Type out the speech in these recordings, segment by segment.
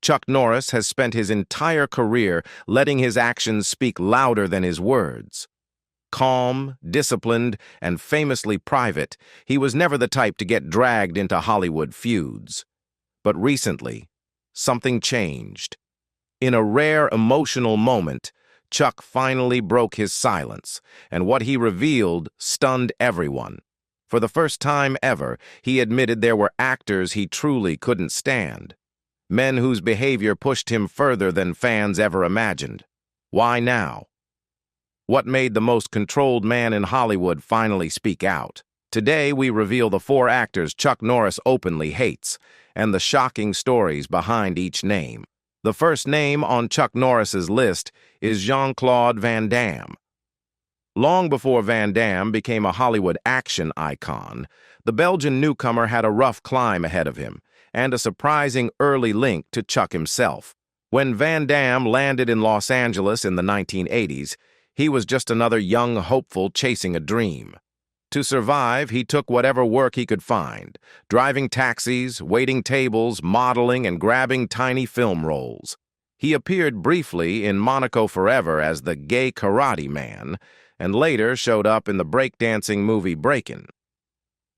Chuck Norris has spent his entire career letting his actions speak louder than his words. Calm, disciplined, and famously private, he was never the type to get dragged into Hollywood feuds. But recently, something changed. In a rare emotional moment, Chuck finally broke his silence, and what he revealed stunned everyone. For the first time ever, he admitted there were actors he truly couldn't stand. Men whose behavior pushed him further than fans ever imagined. Why now? What made the most controlled man in Hollywood finally speak out? Today, we reveal the four actors Chuck Norris openly hates, and the shocking stories behind each name. The first name on Chuck Norris's list is Jean-Claude Van Damme. Long before Van Damme became a Hollywood action icon, the Belgian newcomer had a rough climb ahead of him, and a surprising early link to Chuck himself. When Van Damme landed in Los Angeles in the 1980s, he was just another young hopeful chasing a dream. To survive, he took whatever work he could find, driving taxis, waiting tables, modeling, and grabbing tiny film roles. He appeared briefly in Monaco Forever as the gay karate man, and later showed up in the breakdancing movie Breakin'.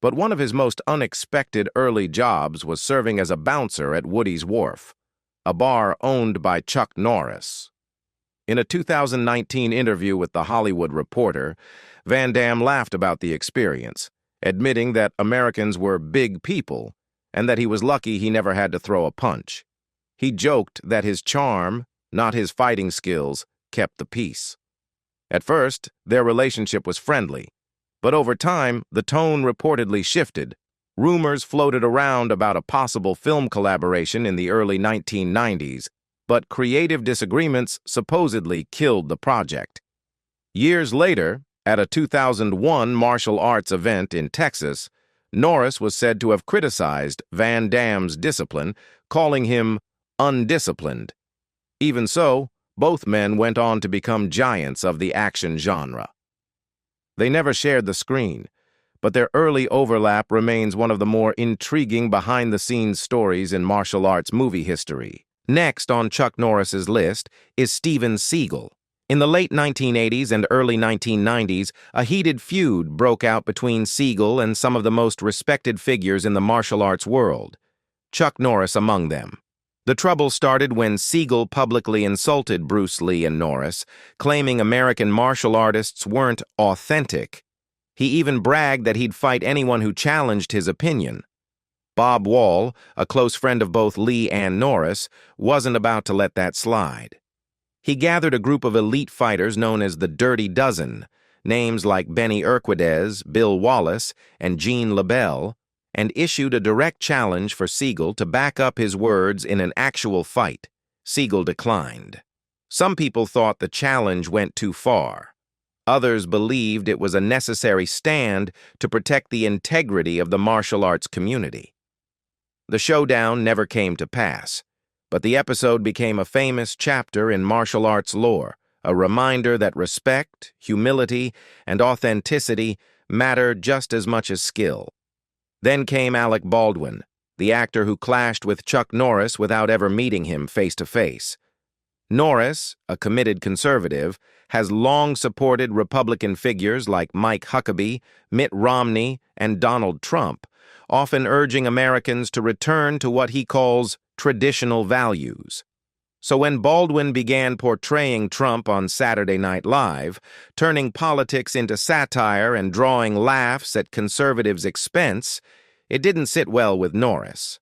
But one of his most unexpected early jobs was serving as a bouncer at Woody's Wharf, a bar owned by Chuck Norris. In a 2019 interview with The Hollywood Reporter, Van Damme laughed about the experience, admitting that Americans were big people and that he was lucky he never had to throw a punch. He joked that his charm, not his fighting skills, kept the peace. At first, their relationship was friendly, but over time, the tone reportedly shifted. Rumors floated around about a possible film collaboration in the early 1990s, but creative disagreements supposedly killed the project. Years later, at a 2001 martial arts event in Texas, Norris was said to have criticized Van Damme's discipline, calling him undisciplined. Even so, both men went on to become giants of the action genre. They never shared the screen, but their early overlap remains one of the more intriguing behind-the-scenes stories in martial arts movie history. Next on Chuck Norris's list is Steven Seagal. In the late 1980s and early 1990s, a heated feud broke out between Seagal and some of the most respected figures in the martial arts world, Chuck Norris among them. The trouble started when Seagal publicly insulted Bruce Lee and Norris, claiming American martial artists weren't authentic. He even bragged that he'd fight anyone who challenged his opinion. Bob Wall, a close friend of both Lee and Norris, wasn't about to let that slide. He gathered a group of elite fighters known as the Dirty Dozen, names like Benny Urquidez, Bill Wallace, and Gene LaBelle, and issued a direct challenge for Seagal to back up his words in an actual fight. Seagal declined. Some people thought the challenge went too far. Others believed it was a necessary stand to protect the integrity of the martial arts community. The showdown never came to pass, but the episode became a famous chapter in martial arts lore, a reminder that respect, humility, and authenticity matter just as much as skill. Then came Alec Baldwin, the actor who clashed with Chuck Norris without ever meeting him face to face. Norris, a committed conservative, has long supported Republican figures like Mike Huckabee, Mitt Romney, and Donald Trump, often urging Americans to return to what he calls traditional values. So when Baldwin began portraying Trump on Saturday Night Live, turning politics into satire and drawing laughs at conservatives' expense, it didn't sit well with Norris.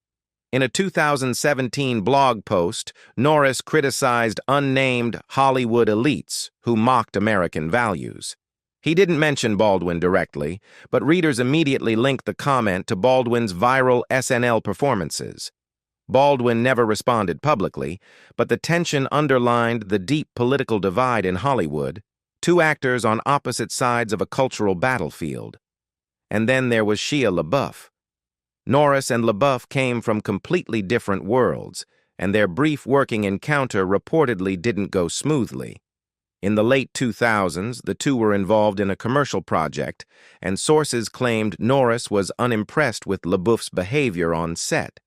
In a 2017 blog post, Norris criticized unnamed Hollywood elites who mocked American values. He didn't mention Baldwin directly, but readers immediately linked the comment to Baldwin's viral SNL performances. Baldwin never responded publicly, but the tension underlined the deep political divide in Hollywood, two actors on opposite sides of a cultural battlefield. And then there was Shia LaBeouf. Norris and LaBeouf came from completely different worlds, and their brief working encounter reportedly didn't go smoothly. In the late 2000s, the two were involved in a commercial project, and sources claimed Norris was unimpressed with LaBeouf's behavior on set.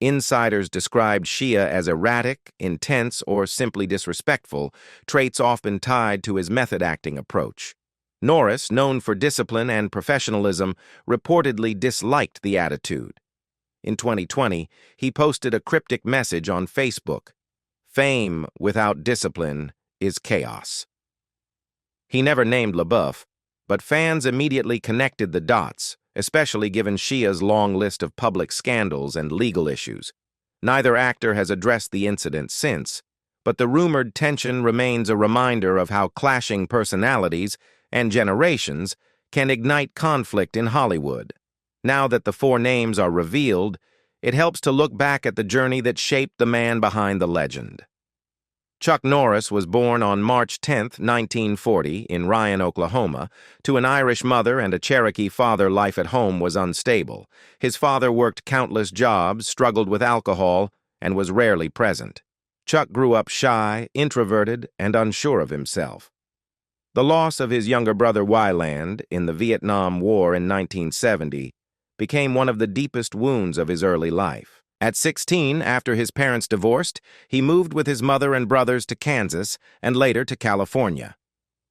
Insiders described Shia as erratic, intense, or simply disrespectful, traits often tied to his method-acting approach. Norris, known for discipline and professionalism, reportedly disliked the attitude. In 2020, he posted a cryptic message on Facebook: "Fame without discipline is chaos." He never named LaBeouf, but fans immediately connected the dots, especially given Shia's long list of public scandals and legal issues. Neither actor has addressed the incident since, but the rumored tension remains a reminder of how clashing personalities and generations can ignite conflict in Hollywood. Now that the four names are revealed, it helps to look back at the journey that shaped the man behind the legend. Chuck Norris was born on March 10, 1940, in Ryan, Oklahoma. To an Irish mother and a Cherokee father, life at home was unstable. His father worked countless jobs, struggled with alcohol, and was rarely present. Chuck grew up shy, introverted, and unsure of himself. The loss of his younger brother Wyland in the Vietnam War in 1970 became one of the deepest wounds of his early life. At 16, after his parents divorced, he moved with his mother and brothers to Kansas and later to California.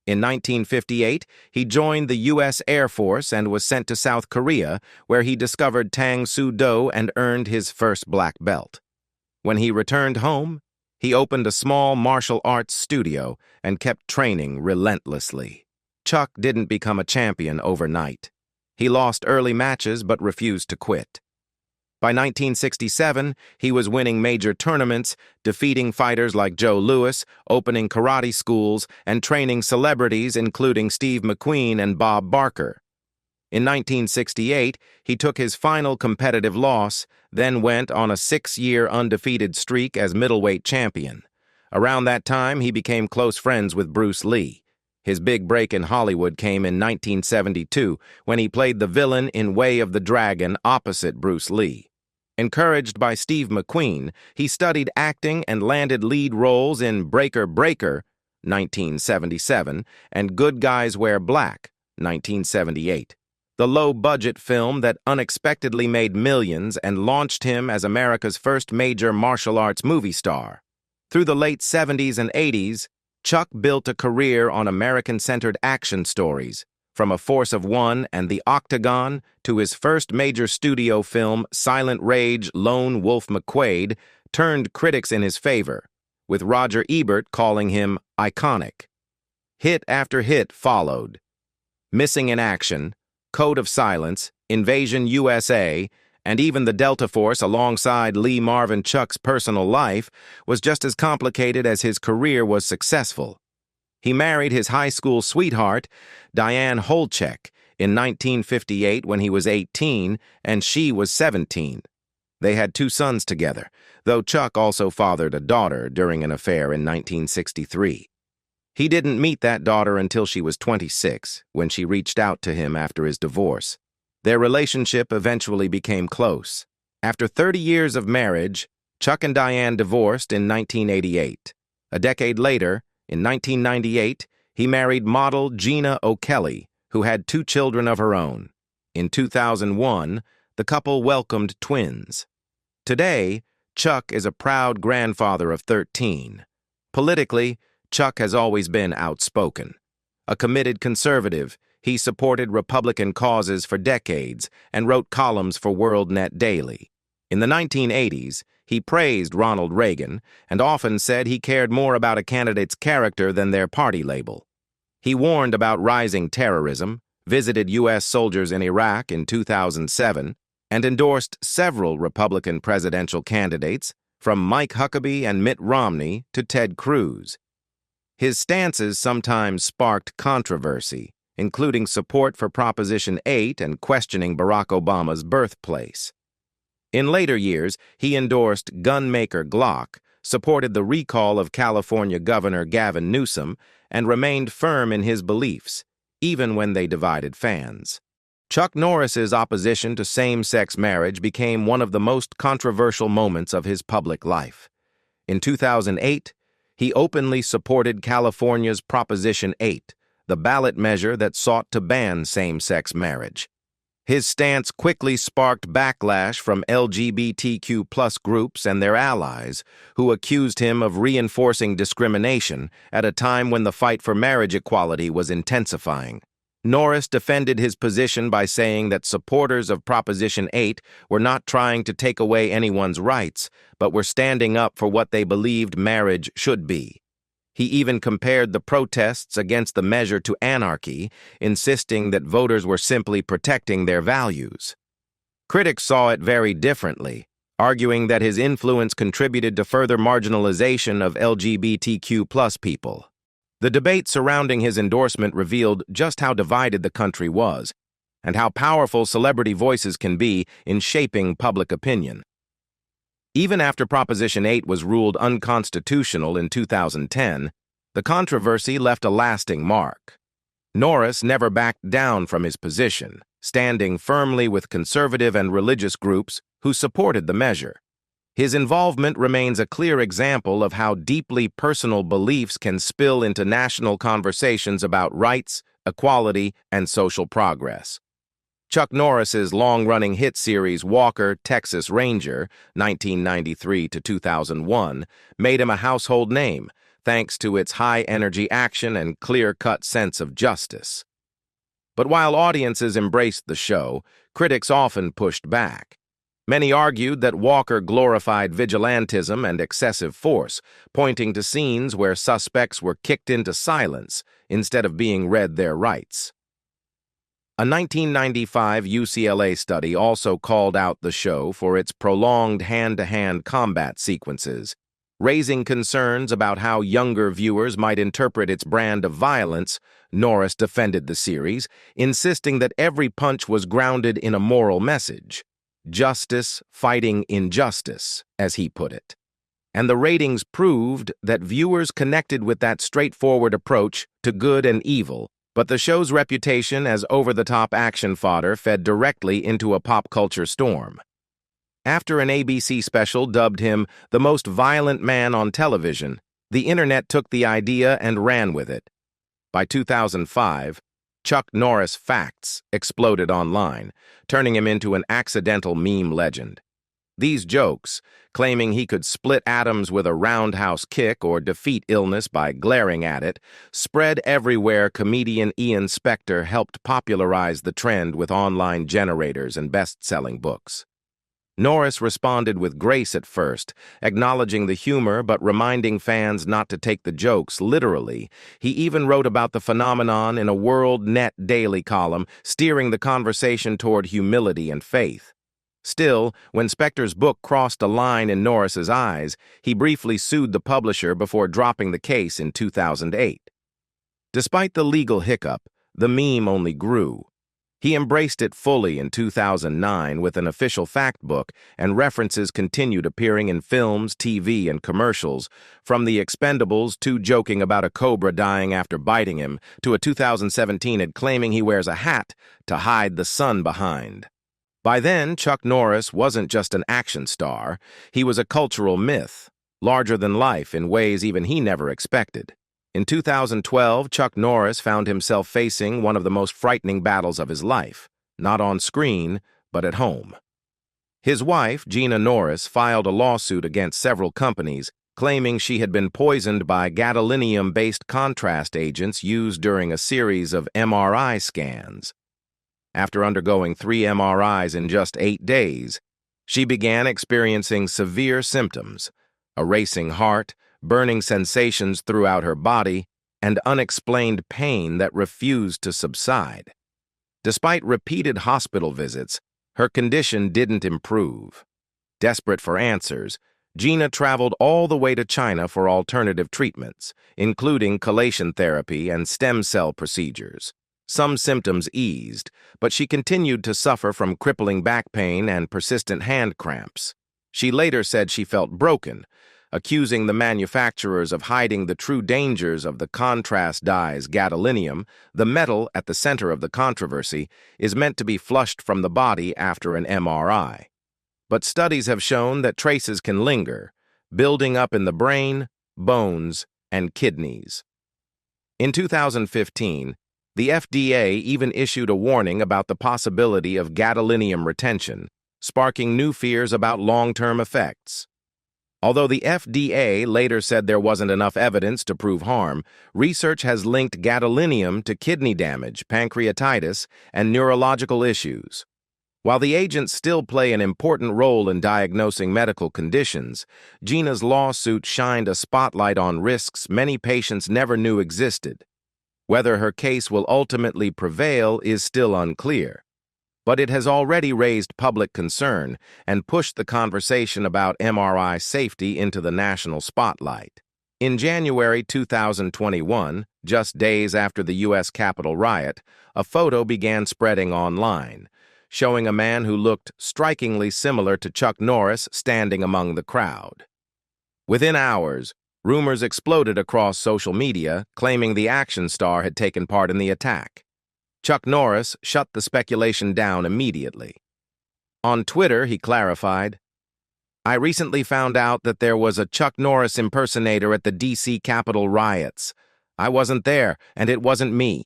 In 1958, he joined the U.S. Air Force and was sent to South Korea, where he discovered Tang Soo Do and earned his first black belt. When he returned home, he opened a small martial arts studio and kept training relentlessly. Chuck didn't become a champion overnight. He lost early matches but refused to quit. By 1967, he was winning major tournaments, defeating fighters like Joe Louis, opening karate schools, and training celebrities including Steve McQueen and Bob Barker. In 1968, he took his final competitive loss, then went on a 6-year undefeated streak as middleweight champion. Around that time, he became close friends with Bruce Lee. His big break in Hollywood came in 1972 when he played the villain in Way of the Dragon opposite Bruce Lee. Encouraged by Steve McQueen, he studied acting and landed lead roles in Breaker Breaker, 1977, and Good Guys Wear Black, 1978. The low-budget film that unexpectedly made millions and launched him as America's first major martial arts movie star. Through the late 70s and 80s, Chuck built a career on American-centered action stories, from A Force of One and The Octagon to his first major studio film, Silent Rage, Lone Wolf McQuade, turned critics in his favor, with Roger Ebert calling him iconic. Hit after hit followed. Missing in Action, Code of Silence, Invasion USA, and even the Delta Force alongside Lee Marvin. Chuck's personal life was just as complicated as his career was successful. He married his high school sweetheart, Diane Holchek, in 1958 when he was 18 and she was 17. They had 2 sons together, though Chuck also fathered a daughter during an affair in 1963. He didn't meet that daughter until she was 26, when she reached out to him after his divorce. Their relationship eventually became close. After 30 years of marriage, Chuck and Diane divorced in 1988. A decade later, in 1998, he married model Gina O'Kelly, who had 2 children of her own. In 2001, the couple welcomed twins. Today, Chuck is a proud grandfather of 13. Politically, Chuck has always been outspoken. A committed conservative, he supported Republican causes for decades and wrote columns for WorldNet Daily. In the 1980s, he praised Ronald Reagan and often said he cared more about a candidate's character than their party label. He warned about rising terrorism, visited U.S. soldiers in Iraq in 2007, and endorsed several Republican presidential candidates, from Mike Huckabee and Mitt Romney to Ted Cruz. His stances sometimes sparked controversy, including support for Proposition 8 and questioning Barack Obama's birthplace. In later years, he endorsed gunmaker Glock, supported the recall of California Governor Gavin Newsom, and remained firm in his beliefs, even when they divided fans. Chuck Norris's opposition to same-sex marriage became one of the most controversial moments of his public life. In 2008, he openly supported California's Proposition 8, the ballot measure that sought to ban same-sex marriage. His stance quickly sparked backlash from LGBTQ+ groups and their allies, who accused him of reinforcing discrimination at a time when the fight for marriage equality was intensifying. Norris defended his position by saying that supporters of Proposition 8 were not trying to take away anyone's rights, but were standing up for what they believed marriage should be. He even compared the protests against the measure to anarchy, insisting that voters were simply protecting their values. Critics saw it very differently, arguing that his influence contributed to further marginalization of LGBTQ+ people. The debate surrounding his endorsement revealed just how divided the country was, and how powerful celebrity voices can be in shaping public opinion. Even after Proposition 8 was ruled unconstitutional in 2010, the controversy left a lasting mark. Norris never backed down from his position, standing firmly with conservative and religious groups who supported the measure. His involvement remains a clear example of how deeply personal beliefs can spill into national conversations about rights, equality, and social progress. Chuck Norris's long-running hit series Walker, Texas Ranger, 1993 to 2001, made him a household name, thanks to its high-energy action and clear-cut sense of justice. But while audiences embraced the show, critics often pushed back. Many argued that Walker glorified vigilantism and excessive force, pointing to scenes where suspects were kicked into silence instead of being read their rights. A 1995 UCLA study also called out the show for its prolonged hand-to-hand combat sequences, raising concerns about how younger viewers might interpret its brand of violence. Norris defended the series, insisting that every punch was grounded in a moral message. Justice fighting injustice, as he put it. And the ratings proved that viewers connected with that straightforward approach to good and evil, but the show's reputation as over-the-top action fodder fed directly into a pop culture storm. After an ABC special dubbed him the most violent man on television, the internet took the idea and ran with it. By 2005, Chuck Norris facts exploded online, turning him into an accidental meme legend. These jokes, claiming he could split atoms with a roundhouse kick or defeat illness by glaring at it, spread everywhere. Comedian Ian Spector helped popularize the trend with online generators and best-selling books. Norris responded with grace at first, acknowledging the humor but reminding fans not to take the jokes literally. He even wrote about the phenomenon in a World Net Daily column, steering the conversation toward humility and faith. Still, when Spector's book crossed a line in Norris's eyes, he briefly sued the publisher before dropping the case in 2008. Despite the legal hiccup, the meme only grew. He embraced it fully in 2009 with an official fact book, and references continued appearing in films, TV, and commercials, from The Expendables to joking about a cobra dying after biting him, to a 2017 ad claiming he wears a hat to hide the sun behind. By then, Chuck Norris wasn't just an action star, he was a cultural myth, larger than life in ways even he never expected. In 2012, Chuck Norris found himself facing one of the most frightening battles of his life, not on screen, but at home. His wife, Gina Norris, filed a lawsuit against several companies, claiming she had been poisoned by gadolinium-based contrast agents used during a series of MRI scans. After undergoing 3 MRIs in just 8 days, she began experiencing severe symptoms: a racing heart, burning sensations throughout her body, and unexplained pain that refused to subside. Despite repeated hospital visits, her condition didn't improve. Desperate for answers, Gina traveled all the way to China for alternative treatments, including chelation therapy and stem cell procedures. Some symptoms eased, but she continued to suffer from crippling back pain and persistent hand cramps. She later said she felt broken, accusing the manufacturers of hiding the true dangers of the contrast dyes. Gadolinium, the metal at the center of the controversy, is meant to be flushed from the body after an MRI. But studies have shown that traces can linger, building up in the brain, bones, and kidneys. In 2015, The FDA even issued a warning about the possibility of gadolinium retention, sparking new fears about long-term effects. Although the FDA later said there wasn't enough evidence to prove harm, research has linked gadolinium to kidney damage, pancreatitis, and neurological issues. While the agents still play an important role in diagnosing medical conditions, Gina's lawsuit shined a spotlight on risks many patients never knew existed. Whether her case will ultimately prevail is still unclear, but it has already raised public concern and pushed the conversation about MRI safety into the national spotlight. In January 2021, just days after the U.S. Capitol riot, a photo began spreading online, showing a man who looked strikingly similar to Chuck Norris standing among the crowd. Within hours, rumors exploded across social media, claiming the action star had taken part in the attack. Chuck Norris shut the speculation down immediately. On Twitter, he clarified, "I recently found out that there was a Chuck Norris impersonator at the D.C. Capitol riots. I wasn't there, and it wasn't me.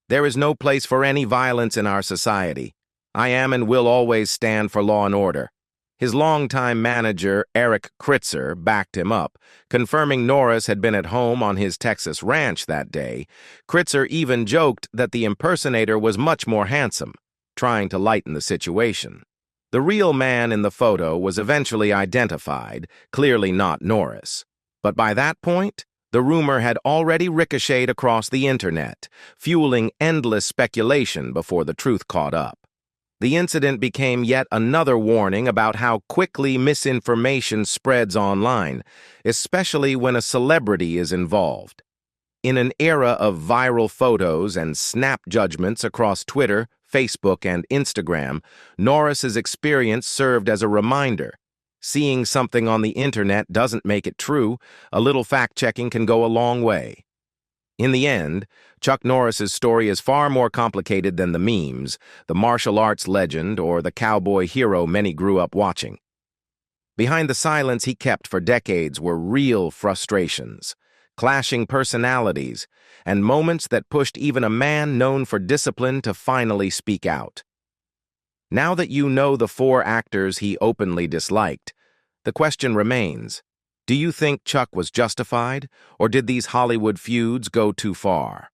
There is no place for any violence in our society. I am and will always stand for law and order." His longtime manager, Eric Kritzer, backed him up, confirming Norris had been at home on his Texas ranch that day. Kritzer even joked that the impersonator was much more handsome, trying to lighten the situation. The real man in the photo was eventually identified, clearly not Norris. But by that point, the rumor had already ricocheted across the internet, fueling endless speculation before the truth caught up. The incident became yet another warning about how quickly misinformation spreads online, especially when a celebrity is involved. In an era of viral photos and snap judgments across Twitter, Facebook, and Instagram, Norris's experience served as a reminder. Seeing something on the internet doesn't make it true. A little fact-checking can go a long way. In the end, Chuck Norris's story is far more complicated than the memes, the martial arts legend, or the cowboy hero many grew up watching. Behind the silence he kept for decades were real frustrations, clashing personalities, and moments that pushed even a man known for discipline to finally speak out. Now that you know the four actors he openly disliked, the question remains: do you think Chuck was justified, or did these Hollywood feuds go too far?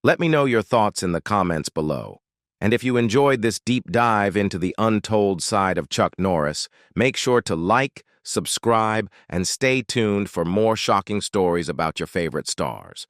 Let me know your thoughts in the comments below. And if you enjoyed this deep dive into the untold side of Chuck Norris, make sure to like, subscribe, and stay tuned for more shocking stories about your favorite stars.